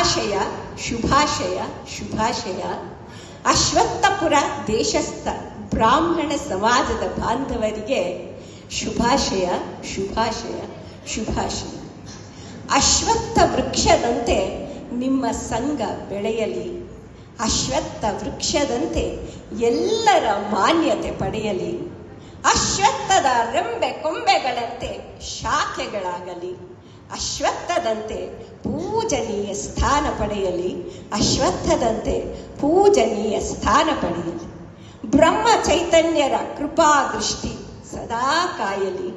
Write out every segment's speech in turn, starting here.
ಶುಭಾಶಯ ಶುಭಾಶಯ ಶುಭಾಶಯ. ಅಶ್ವತ್ಥಪುರ ದೇಶಸ್ಥ ಬ್ರಾಹ್ಮಣ ಸಮಾಜದ ಬಾಂಧವರಿಗೆ ಶುಭಾಶಯ ಶುಭಾಶಯ ಶುಭಾಶಯ. ಅಶ್ವತ್ಥ ವೃಕ್ಷದಂತೆ ನಿಮ್ಮ ಸಂಘ ಬೆಳೆಯಲಿ. ಅಶ್ವತ್ಥ ವೃಕ್ಷದಂತೆ ಎಲ್ಲರ ಮಾನ್ಯತೆ ಪಡೆಯಲಿ. ಅಶ್ವತ್ಥದ ರೆಂಬೆ ಕೊಂಬೆಗಳಂತೆ ಶಾಖೆಗಳಾಗಲಿ. ಅಶ್ವತ್ಥದಂತೆ ಪೂಜನೀಯ ಸ್ಥಾನ ಪಡೆಯಲಿ. ಅಶ್ವತ್ಥದಂತೆ ಪೂಜನೀಯ ಸ್ಥಾನ ಪಡೆಯಲಿ. ಬ್ರಹ್ಮ ಚೈತನ್ಯರ ಕೃಪಾ ದೃಷ್ಟಿ ಸದಾ ಕಾಯಲಿ.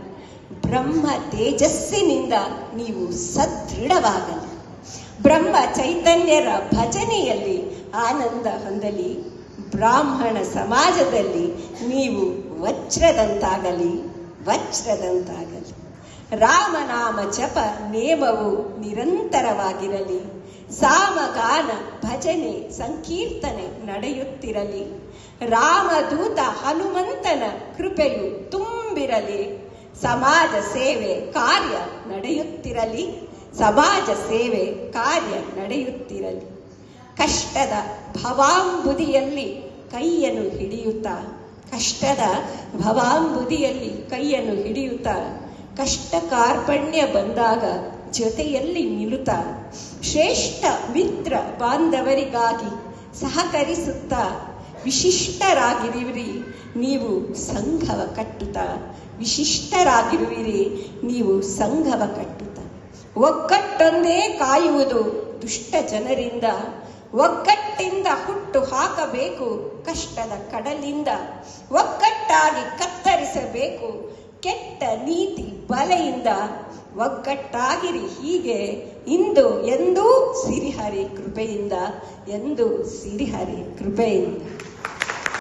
ಬ್ರಹ್ಮ ತೇಜಸ್ಸಿನಿಂದ ನೀವು ಸದೃಢವಾಗಲಿ. ಬ್ರಹ್ಮ ಚೈತನ್ಯರ ಭಜನೆಯಲ್ಲಿ ಆನಂದ ಹೊಂದಲಿ. ಬ್ರಾಹ್ಮಣ ಸಮಾಜದಲ್ಲಿ ನೀವು ವಜ್ರದಂತಾಗಲಿ ವಜ್ರದಂತಾಗಲಿ. ರಾಮನಾಮ ಜಪ ನೇಮವು ನಿರಂತರವಾಗಿರಲಿ. ಸಾಮಗಾನ ಭಜನೆ ಸಂಕೀರ್ತನೆ ನಡೆಯುತ್ತಿರಲಿ. ರಾಮದೂತ ಹನುಮಂತನ ಕೃಪೆಯು ತುಂಬಿರಲಿ. ಸಮಾಜ ಸೇವೆ ಕಾರ್ಯ ನಡೆಯುತ್ತಿರಲಿ. ಸಮಾಜ ಸೇವೆ ಕಾರ್ಯ ನಡೆಯುತ್ತಿರಲಿ. ಕಷ್ಟದ ಭವಾಂಬುದಿಯಲ್ಲಿ ಕೈಯನ್ನು ಹಿಡಿಯುತ್ತಾ ಕಷ್ಟದ ಭವಾಂಬುದಿಯಲ್ಲಿ ಕೈಯನ್ನು ಹಿಡಿಯುತ್ತಾ ಕಷ್ಟ ಕಾರ್ಪಣ್ಯ ಬಂದಾಗ ಜೊತೆಯಲ್ಲಿ ನಿಲ್ಲುತ್ತಾ ಶ್ರೇಷ್ಠ ಮಿತ್ರ ಬಾಂಧವರಿಗಾಗಿ ಸಹಕರಿಸುತ್ತಾ ವಿಶಿಷ್ಟರಾಗಿರುವಿರಿ ನೀವು ಸಂಘವ ಕಟ್ಟುತ್ತಾ. ವಿಶಿಷ್ಟರಾಗಿರುವಿರಿ ನೀವು ಸಂಘವ ಕಟ್ಟುತ್ತಾ. ಒಗ್ಗಟ್ಟೊಂದೇ ಕಾಯುವುದು ದುಷ್ಟ ಜನರಿಂದ. ಒಗ್ಗಟ್ಟಿಂದ ಹುಟ್ಟು ಹಾಕಬೇಕು ಕಷ್ಟದ ಕಡಲಿಂದ. ಒಗ್ಗಟ್ಟಾಗಿ ಕತ್ತರಿಸಬೇಕು ಕೆಟ್ಟ ನೀತಿ ಬಲೆಯಿಂದ. ಒಗ್ಗಟ್ಟಾಗಿರಿ ಹೀಗೆ ಇಂದು ಎಂದೂ ಸಿರಿಹರಿ ಕೃಪೆಯಿಂದ. ಎಂದು ಸಿರಿಹರಿ ಕೃಪೆಯಿಂದ.